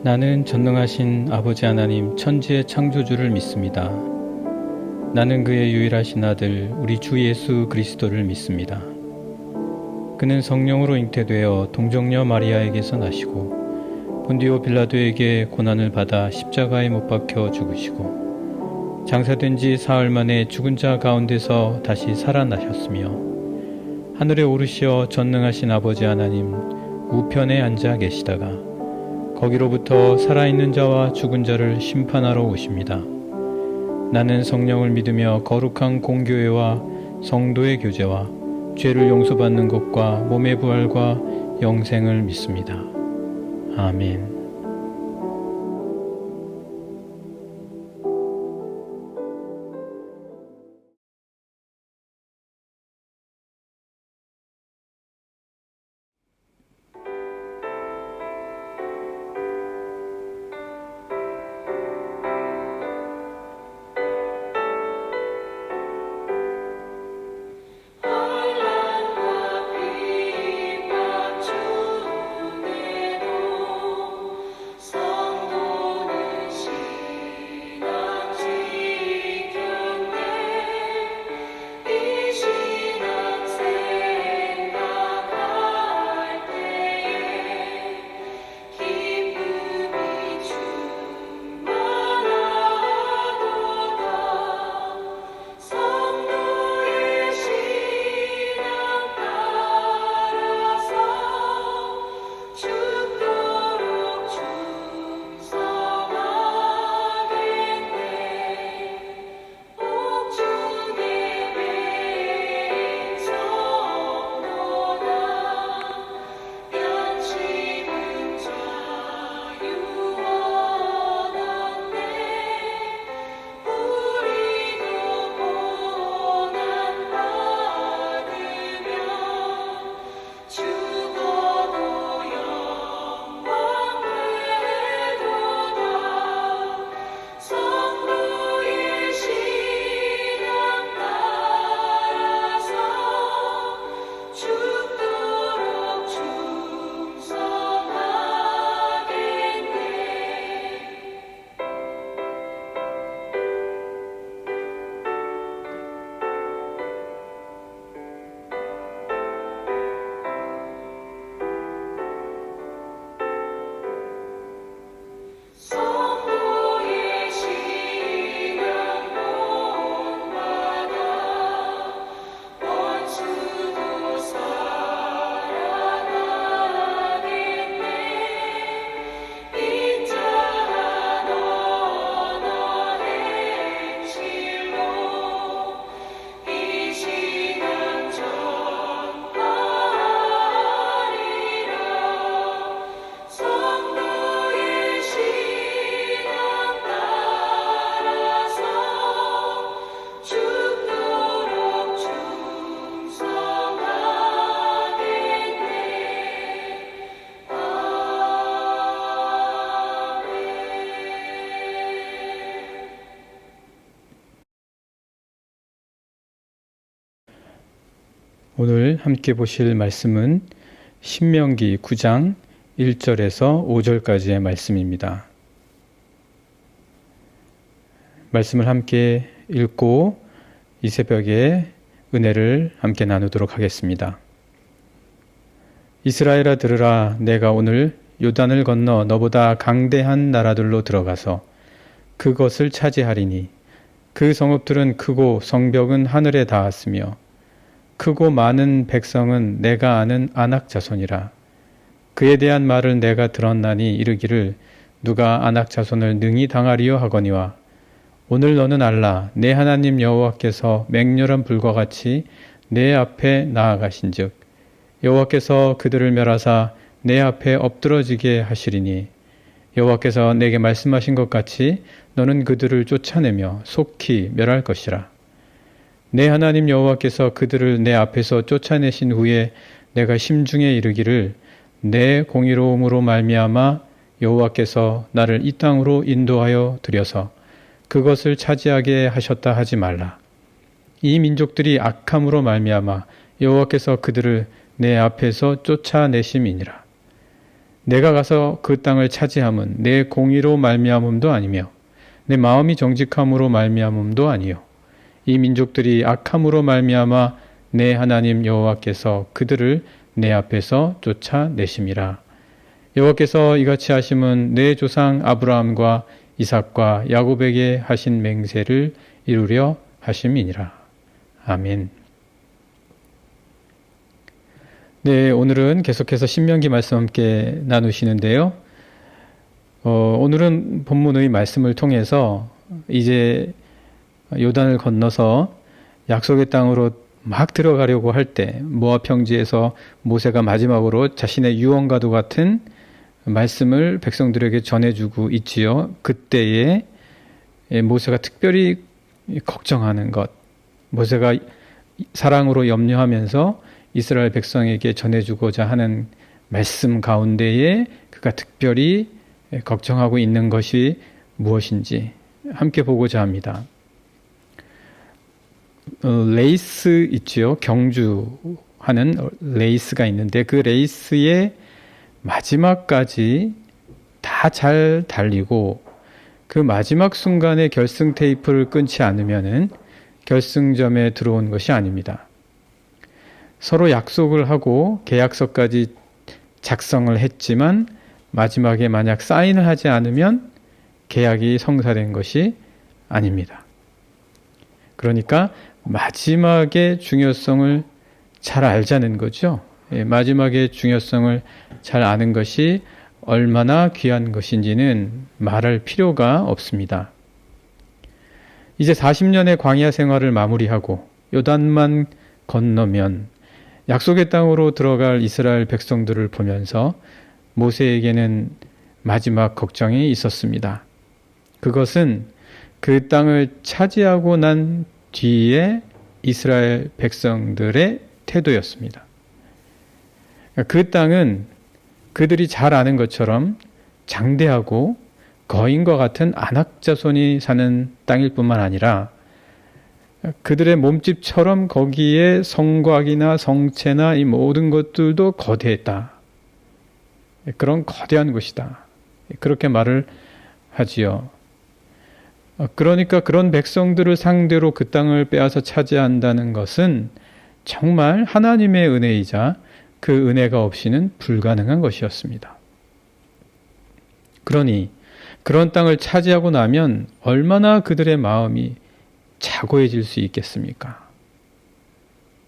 나는 전능하신 아버지 하나님 천지의 창조주를 믿습니다. 나는 그의 유일하신 아들 우리 주 예수 그리스도를 믿습니다. 그는 성령으로 잉태되어 동정녀 마리아에게서 나시고 본디오 빌라도에게 고난을 받아 십자가에 못 박혀 죽으시고 장사된 지 사흘 만에 죽은 자 가운데서 다시 살아나셨으며 하늘에 오르시어 전능하신 아버지 하나님 우편에 앉아 계시다가 거기로부터 살아있는 자와 죽은 자를 심판하러 오십니다. 나는 성령을 믿으며 거룩한 공교회와 성도의 교제와 죄를 용서받는 것과 몸의 부활과 영생을 믿습니다. 아멘. 오늘 함께 보실 말씀은 신명기 9장 1절에서 5절까지의 말씀입니다. 말씀을 함께 읽고 이 새벽에 은혜를 함께 나누도록 하겠습니다. 이스라엘아 들으라. 내가 오늘 요단을 건너 너보다 강대한 나라들로 들어가서 그것을 차지하리니 그 성읍들은 크고 성벽은 하늘에 닿았으며 크고 많은 백성은 내가 아는 아낙 자손이라. 그에 대한 말을 내가 들었나니 이르기를 누가 아낙 자손을 능히 당하리요 하거니와 오늘 너는 알라. 내 하나님 여호와께서 맹렬한 불과 같이 내 앞에 나아가신즉 여호와께서 그들을 멸하사 내 앞에 엎드러지게 하시리니 여호와께서 내게 말씀하신 것 같이 너는 그들을 쫓아내며 속히 멸할 것이라. 내 하나님 여호와께서 그들을 내 앞에서 쫓아내신 후에 내가 심중에 이르기를 내 공의로움으로 말미암아 여호와께서 나를 이 땅으로 인도하여 들여서 그것을 차지하게 하셨다 하지 말라. 이 민족들이 악함으로 말미암아 여호와께서 그들을 내 앞에서 쫓아내심이니라. 내가 가서 그 땅을 차지함은 내 공의로 말미암음도 아니며 내 마음이 정직함으로 말미암음도 아니요 이 민족들이 악함으로 말미암아 내 하나님 여호와께서 그들을 내 앞에서 쫓아내심이라. 여호와께서 이같이 하심은 내 조상 아브라함과 이삭과 야곱에게 하신 맹세를 이루려 하심이니라. 아멘. 네, 오늘은 계속해서 신명기 말씀 함께 나누시는데요. 오늘은 본문의 말씀을 통해서 이제 요단을 건너서 약속의 땅으로 막 들어가려고 할 때 모압 평지에서 모세가 마지막으로 자신의 유언과도 같은 말씀을 백성들에게 전해주고 있지요. 그때에 모세가 특별히 걱정하는 것, 모세가 사랑으로 염려하면서 이스라엘 백성에게 전해주고자 하는 말씀 가운데에 그가 특별히 걱정하고 있는 것이 무엇인지 함께 보고자 합니다. 레이스 있지요. 경주하는 레이스가 있는데 그 레이스의 마지막까지 다 잘 달리고 그 마지막 순간에 결승 테이프를 끊지 않으면은 결승점에 들어온 것이 아닙니다. 서로 약속을 하고 계약서까지 작성을 했지만 마지막에 만약 사인을 하지 않으면 계약이 성사된 것이 아닙니다. 그러니까 마지막의 중요성을 잘 알자는 거죠. 마지막의 중요성을 잘 아는 것이 얼마나 귀한 것인지는 말할 필요가 없습니다. 이제 40년의 광야 생활을 마무리하고 요단만 건너면 약속의 땅으로 들어갈 이스라엘 백성들을 보면서 모세에게는 마지막 걱정이 있었습니다. 그것은 그 땅을 차지하고 난 뒤에 이스라엘 백성들의 태도였습니다. 그 땅은 그들이 잘 아는 것처럼 장대하고 거인과 같은 안악자손이 사는 땅일 뿐만 아니라 그들의 몸집처럼 거기에 성곽이나 성체나 이 모든 것들도 거대했다. 그런 거대한 곳이다. 그렇게 말을 하지요. 그러니까 그런 백성들을 상대로 그 땅을 빼앗아 차지한다는 것은 정말 하나님의 은혜이자 그 은혜가 없이는 불가능한 것이었습니다. 그러니 그런 땅을 차지하고 나면 얼마나 그들의 마음이 차고해질 수 있겠습니까?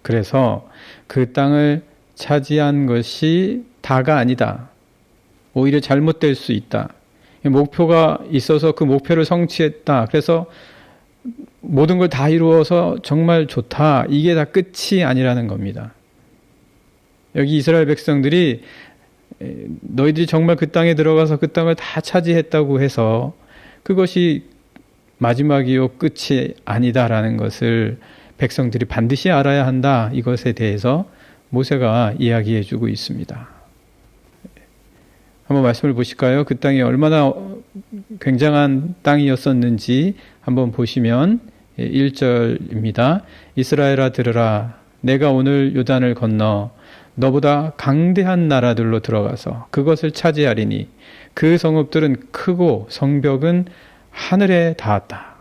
그래서 그 땅을 차지한 것이 다가 아니다. 오히려 잘못될 수 있다. 목표가 있어서 그 목표를 성취했다. 그래서 모든 걸 다 이루어서 정말 좋다. 이게 다 끝이 아니라는 겁니다. 여기 이스라엘 백성들이 너희들이 정말 그 땅에 들어가서 그 땅을 다 차지했다고 해서 그것이 마지막이요 끝이 아니다라는 것을 백성들이 반드시 알아야 한다. 이것에 대해서 모세가 이야기해 주고 있습니다. 한번 말씀을 보실까요? 그 땅이 얼마나 굉장한 땅이었었는지 한번 보시면 1절입니다. 이스라엘아 들으라. 내가 오늘 요단을 건너 너보다 강대한 나라들로 들어가서 그것을 차지하리니 그 성읍들은 크고 성벽은 하늘에 닿았다.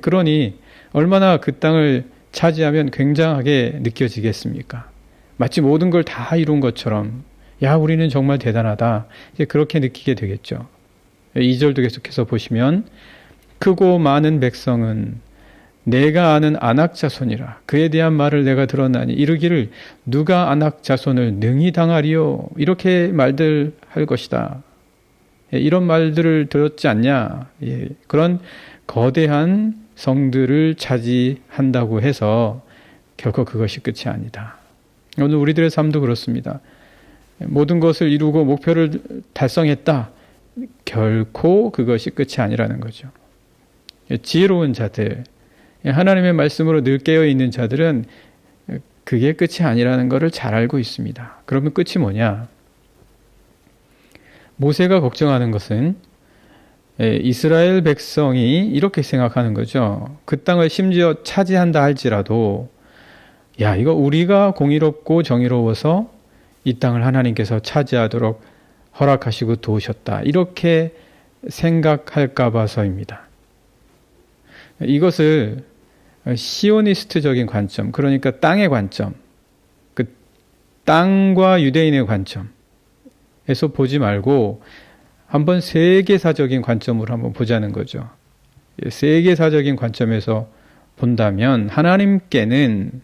그러니 얼마나 그 땅을 차지하면 굉장하게 느껴지겠습니까? 마치 모든 걸 다 이룬 것처럼 야 우리는 정말 대단하다. 이제 그렇게 느끼게 되겠죠. 2절도 계속해서 보시면 크고 많은 백성은 내가 아는 안악자손이라 그에 대한 말을 내가 들었나니 이르기를 누가 안악자손을 능히 당하리요 이렇게 말들 할 것이다. 이런 말들을 들었지 않냐. 그런 거대한 성들을 차지한다고 해서 결코 그것이 끝이 아니다. 오늘 우리들의 삶도 그렇습니다. 모든 것을 이루고 목표를 달성했다. 결코 그것이 끝이 아니라는 거죠. 지혜로운 자들, 하나님의 말씀으로 늘 깨어있는 자들은 그게 끝이 아니라는 것을 잘 알고 있습니다. 그러면 끝이 뭐냐? 모세가 걱정하는 것은 이스라엘 백성이 이렇게 생각하는 거죠. 그 땅을 심지어 차지한다 할지라도 이거 우리가 공의롭고 정의로워서 이 땅을 하나님께서 차지하도록 허락하시고 도우셨다. 이렇게 생각할까 봐서입니다. 이것을 시오니스트적인 관점, 그러니까 땅의 관점, 그 땅과 유대인의 관점에서 보지 말고 한번 세계사적인 관점으로 한번 보자는 거죠. 세계사적인 관점에서 본다면 하나님께는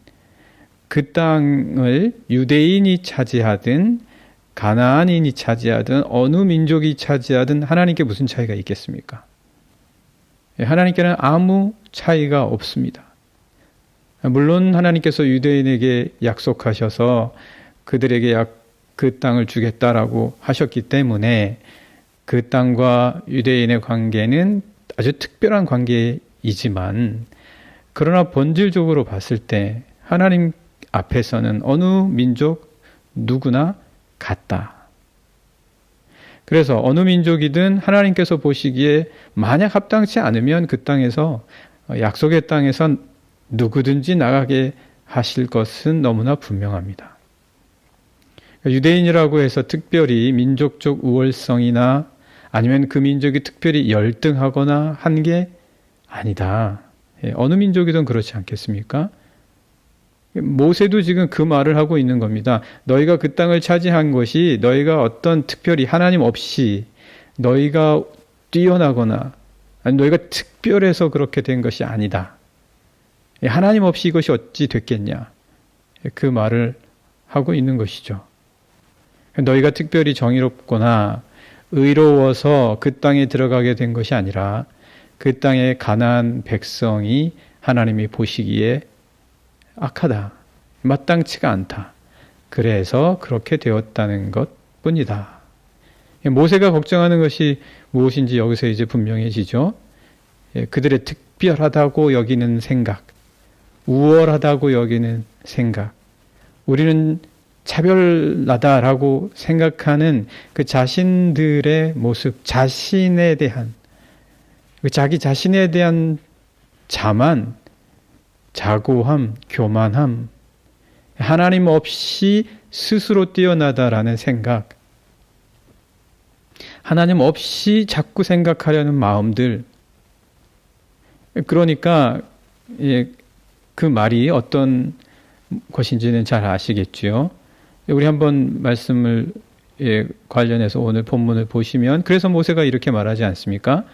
그 땅을 유대인이 차지하든 가나안인이 차지하든 어느 민족이 차지하든 하나님께 무슨 차이가 있겠습니까? 하나님께는 아무 차이가 없습니다. 물론 하나님께서 유대인에게 약속하셔서 그들에게 그 땅을 주겠다라고 하셨기 때문에 그 땅과 유대인의 관계는 아주 특별한 관계이지만, 그러나 본질적으로 봤을 때 하나님 앞에서는 어느 민족 누구나 같다. 그래서 어느 민족이든 하나님께서 보시기에 만약 합당치 않으면 그 땅에서, 약속의 땅에서 누구든지 나가게 하실 것은 너무나 분명합니다. 유대인이라고 해서 특별히 민족적 우월성이나 아니면 그 민족이 특별히 열등하거나 한 게 아니다. 어느 민족이든 그렇지 않겠습니까? 모세도 지금 그 말을 하고 있는 겁니다. 너희가 그 땅을 차지한 것이 너희가 어떤 특별히 하나님 없이 너희가 뛰어나거나 아니 너희가 특별해서 그렇게 된 것이 아니다. 하나님 없이 이것이 어찌 됐겠냐. 그 말을 하고 있는 것이죠. 너희가 특별히 정의롭거나 의로워서 그 땅에 들어가게 된 것이 아니라 그 땅의 가나안 백성이 하나님이 보시기에 악하다. 마땅치가 않다. 그래서 그렇게 되었다는 것뿐이다. 모세가 걱정하는 것이 무엇인지 여기서 이제 분명해지죠. 그들의 특별하다고 여기는 생각, 우월하다고 여기는 생각, 우리는 차별나다라고 생각하는 그 자신들의 모습, 자신에 대한, 자기 자신에 대한 자만, 자고함, 교만함, 하나님 없이 스스로 뛰어나다라는 생각, 하나님 없이 자꾸 생각하려는 마음들. 그러니까 그 말이 어떤 것인지는 잘 아시겠죠. 우리 한번 말씀을 관련해서 오늘 본문을 보시면, 그래서 모세가 이렇게 말하지 않습니까?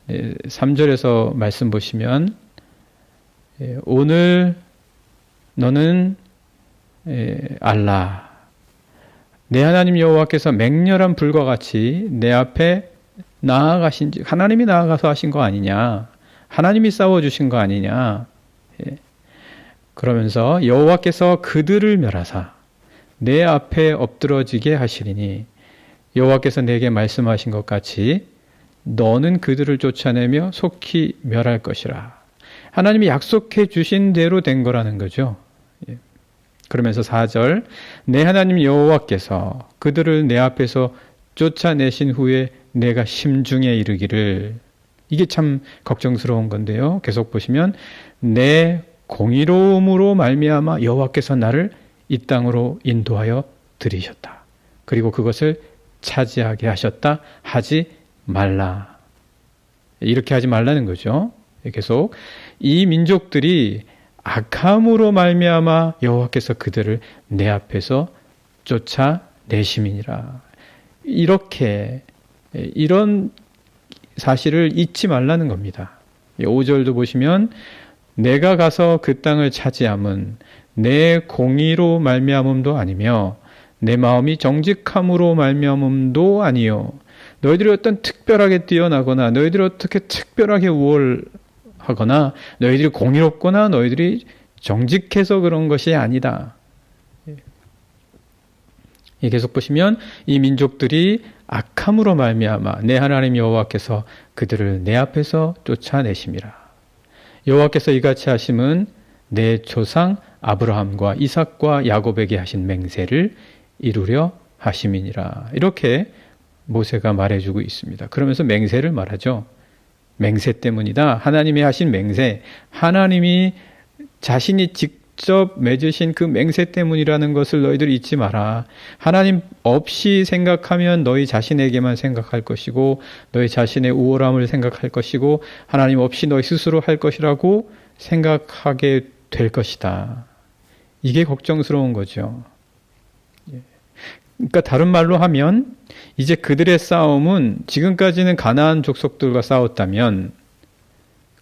3절에서 말씀 보시면 오늘 너는 알라 내 하나님 여호와께서 맹렬한 불과 같이 내 앞에 나아가신지, 하나님이 나아가서 하신 거 아니냐, 하나님이 싸워주신 거 아니냐. 그러면서 여호와께서 그들을 멸하사 내 앞에 엎드러지게 하시리니 여호와께서 내게 말씀하신 것 같이 너는 그들을 쫓아내며 속히 멸할 것이라. 하나님이 약속해 주신 대로 된 거라는 거죠. 그러면서 4절 내 하나님 여호와께서 그들을 내 앞에서 쫓아내신 후에 내가 심중에 이르기를. 이게 참 걱정스러운 건데요. 계속 보시면 내 공의로움으로 말미암아 여호와께서 나를 이 땅으로 인도하여 들이셨다. 그리고 그것을 차지하게 하셨다. 하지 말라. 이렇게 하지 말라는 거죠. 계속 이 민족들이 악함으로 말미암아 여호와께서 그들을 내 앞에서 쫓아내심이니라. 이렇게 이런 사실을 잊지 말라는 겁니다. 5절도 보시면 내가 가서 그 땅을 차지함은 내 공의로 말미암음도 아니며 내 마음이 정직함으로 말미암음도 아니요. 너희들이 어떤 특별하게 뛰어나거나 너희들이 어떻게 특별하게 우월하거나 너희들이 공의롭거나 너희들이 정직해서 그런 것이 아니다. 계속 보시면 이 민족들이 악함으로 말미암아 내 하나님 여호와께서 그들을 내 앞에서 쫓아내심이라. 여호와께서 이같이 하심은 내 조상 아브라함과 이삭과 야곱에게 하신 맹세를 이루려 하심이니라. 이렇게 모세가 말해주고 있습니다. 그러면서 맹세를 말하죠. 맹세 때문이다. 하나님이 하신 맹세, 하나님이 자신이 직접 맺으신 그 맹세 때문이라는 것을 너희들이 잊지 마라. 하나님 없이 생각하면 너희 자신에게만 생각할 것이고 너희 자신의 우월함을 생각할 것이고 하나님 없이 너희 스스로 할 것이라고 생각하게 될 것이다. 이게 걱정스러운 거죠. 그러니까 다른 말로 하면 이제 그들의 싸움은 지금까지는 가나안 족속들과 싸웠다면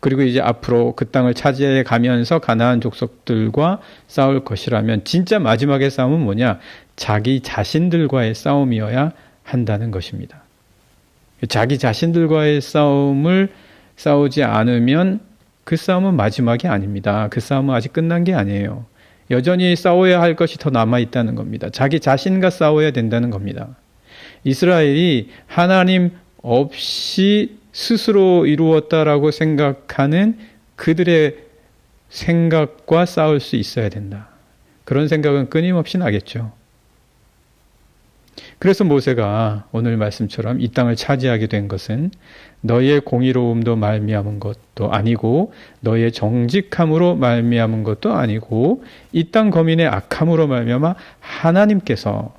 그리고 이제 앞으로 그 땅을 차지해 가면서 가나안 족속들과 싸울 것이라면 진짜 마지막의 싸움은 뭐냐? 자기 자신들과의 싸움이어야 한다는 것입니다. 자기 자신들과의 싸움을 싸우지 않으면 그 싸움은 마지막이 아닙니다. 그 싸움은 아직 끝난 게 아니에요. 여전히 싸워야 할 것이 더 남아있다는 겁니다. 자기 자신과 싸워야 된다는 겁니다. 이스라엘이 하나님 없이 스스로 이루었다라고 생각하는 그들의 생각과 싸울 수 있어야 된다. 그런 생각은 끊임없이 나겠죠. 그래서 모세가 오늘 말씀처럼 이 땅을 차지하게 된 것은 너희의 공의로움도 말미암은 것도 아니고 너희의 정직함으로 말미암은 것도 아니고 이 땅 거민의 악함으로 말미암아 하나님께서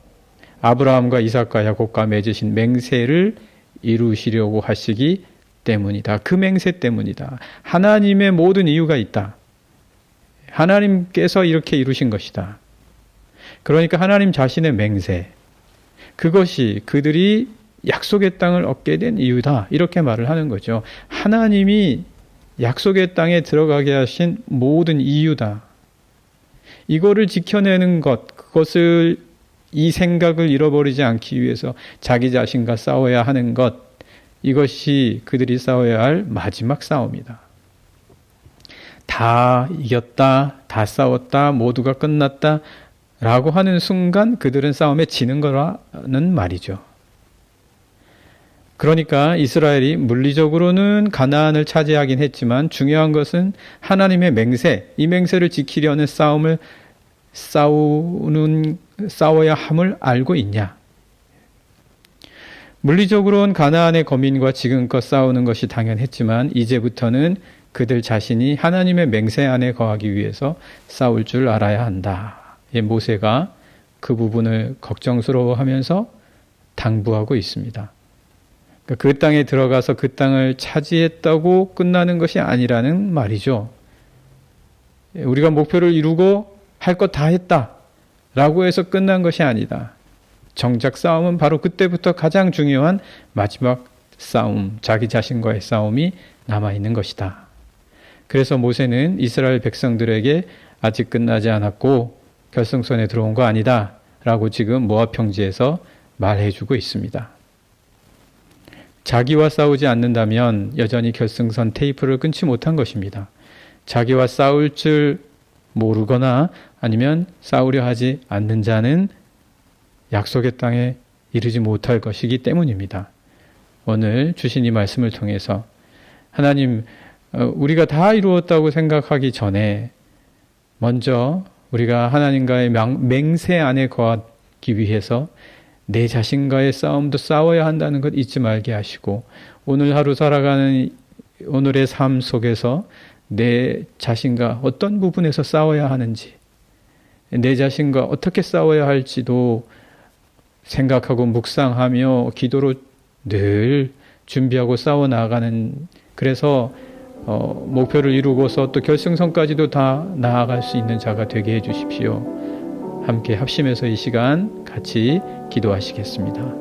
아브라함과 이삭과 야곱과 맺으신 맹세를 이루시려고 하시기 때문이다. 그 맹세 때문이다. 하나님의 모든 이유가 있다. 하나님께서 이렇게 이루신 것이다. 그러니까 하나님 자신의 맹세, 그것이 그들이 약속의 땅을 얻게 된 이유다. 이렇게 말을 하는 거죠. 하나님이 약속의 땅에 들어가게 하신 모든 이유다. 이거를 지켜내는 것, 그것을 이 생각을 잃어버리지 않기 위해서 자기 자신과 싸워야 하는 것, 이것이 그들이 싸워야 할 마지막 싸움이다. 다 이겼다, 다 싸웠다, 모두가 끝났다 라고 하는 순간 그들은 싸움에 지는 거라는 말이죠. 그러니까 이스라엘이 물리적으로는 가나안을 차지하긴 했지만 중요한 것은 하나님의 맹세, 이 맹세를 지키려는 싸움을 싸워야 함을 알고 있냐? 물리적으로는 가나안의 거민과 지금껏 싸우는 것이 당연했지만 이제부터는 그들 자신이 하나님의 맹세 안에 거하기 위해서 싸울 줄 알아야 한다. 모세가 그 부분을 걱정스러워하면서 당부하고 있습니다. 그 땅에 들어가서 그 땅을 차지했다고 끝나는 것이 아니라는 말이죠. 우리가 목표를 이루고 할 것 다 했다 라고 해서 끝난 것이 아니다. 정작 싸움은 바로 그때부터 가장 중요한 마지막 싸움, 자기 자신과의 싸움이 남아있는 것이다. 그래서 모세는 이스라엘 백성들에게 아직 끝나지 않았고 결승선에 들어온 거 아니다 라고 지금 모압 평지에서 말해주고 있습니다. 자기와 싸우지 않는다면 여전히 결승선 테이프를 끊지 못한 것입니다. 자기와 싸울 줄 모르거나 아니면 싸우려 하지 않는 자는 약속의 땅에 이르지 못할 것이기 때문입니다. 오늘 주신 이 말씀을 통해서 하나님, 우리가 다 이루었다고 생각하기 전에 먼저 우리가 하나님과의 맹세 안에 거하기 위해서 내 자신과의 싸움도 싸워야 한다는 것 잊지 말게 하시고 오늘 하루 살아가는 오늘의 삶 속에서 내 자신과 어떤 부분에서 싸워야 하는지 내 자신과 어떻게 싸워야 할지도 생각하고 묵상하며 기도로 늘 준비하고 싸워 나가는 그래서 목표를 이루고서 또 결승선까지도 다 나아갈 수 있는 자가 되게 해 주십시오. 함께 합심해서 이 시간 같이 기도하시겠습니다.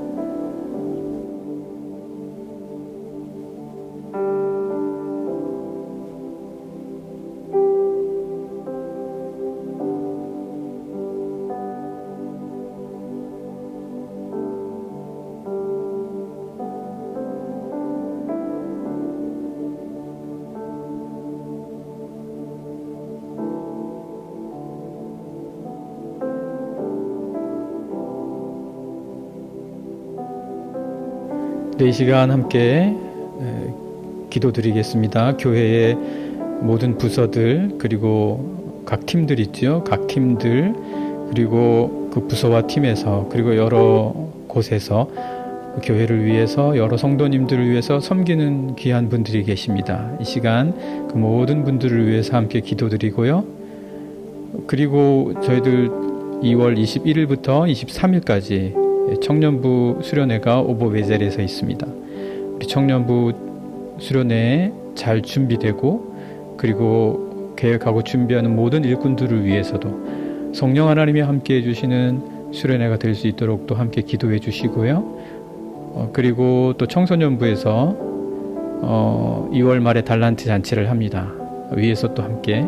네, 이 시간 함께 기도드리겠습니다. 교회의 모든 부서들 그리고 각 팀들 있죠. 각 팀들 그리고 그 부서와 팀에서 그리고 여러 곳에서 교회를 위해서 여러 성도님들을 위해서 섬기는 귀한 분들이 계십니다. 이 시간 그 모든 분들을 위해서 함께 기도드리고요. 그리고 저희들 2월 21일부터 23일까지 청년부 수련회가 오버웨젤에서 있습니다. 우리 청년부 수련회에 잘 준비되고 그리고 계획하고 준비하는 모든 일꾼들을 위해서도 성령 하나님이 함께 해주시는 수련회가 될 수 있도록 또 함께 기도해 주시고요. 그리고 또 청소년부에서 2월 말에 달란트 잔치를 합니다. 위에서 또 함께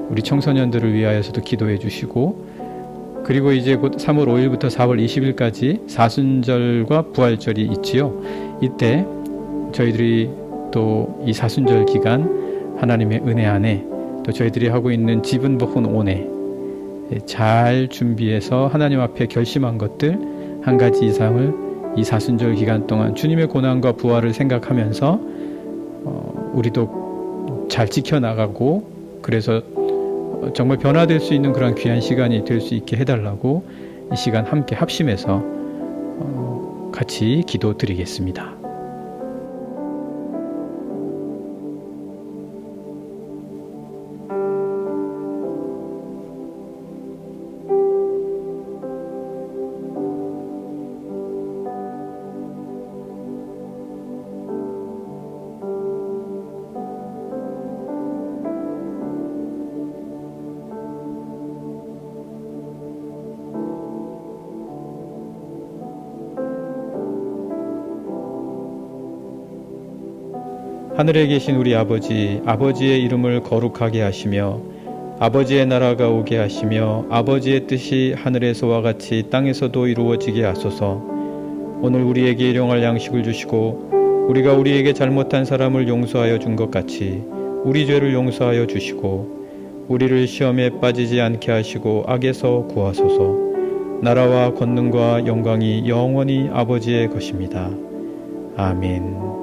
우리 청소년들을 위하여서도 기도해 주시고, 그리고 이제 곧 3월 5일부터 4월 20일까지 사순절과 부활절이 있지요. 이때 저희들이 또 이 사순절 기간 하나님의 은혜 안에 또 저희들이 하고 있는 지분 버훈 온에 잘 준비해서 하나님 앞에 결심한 것들 한 가지 이상을 이 사순절 기간 동안 주님의 고난과 부활을 생각하면서 우리도 잘 지켜나가고, 그래서 정말 변화될 수 있는 그런 귀한 시간이 될 수 있게 해달라고 이 시간 함께 합심해서 같이 기도드리겠습니다. 하늘에 계신 우리 아버지, 아버지의 이름을 거룩하게 하시며 아버지의 나라가 오게 하시며 아버지의 뜻이 하늘에서와 같이 땅에서도 이루어지게 하소서. 오늘 우리에게 일용할 양식을 주시고 우리가 우리에게 잘못한 사람을 용서하여 준 것 같이 우리 죄를 용서하여 주시고 우리를 시험에 빠지지 않게 하시고 악에서 구하소서. 나라와 권능과 영광이 영원히 아버지의 것입니다. 아멘.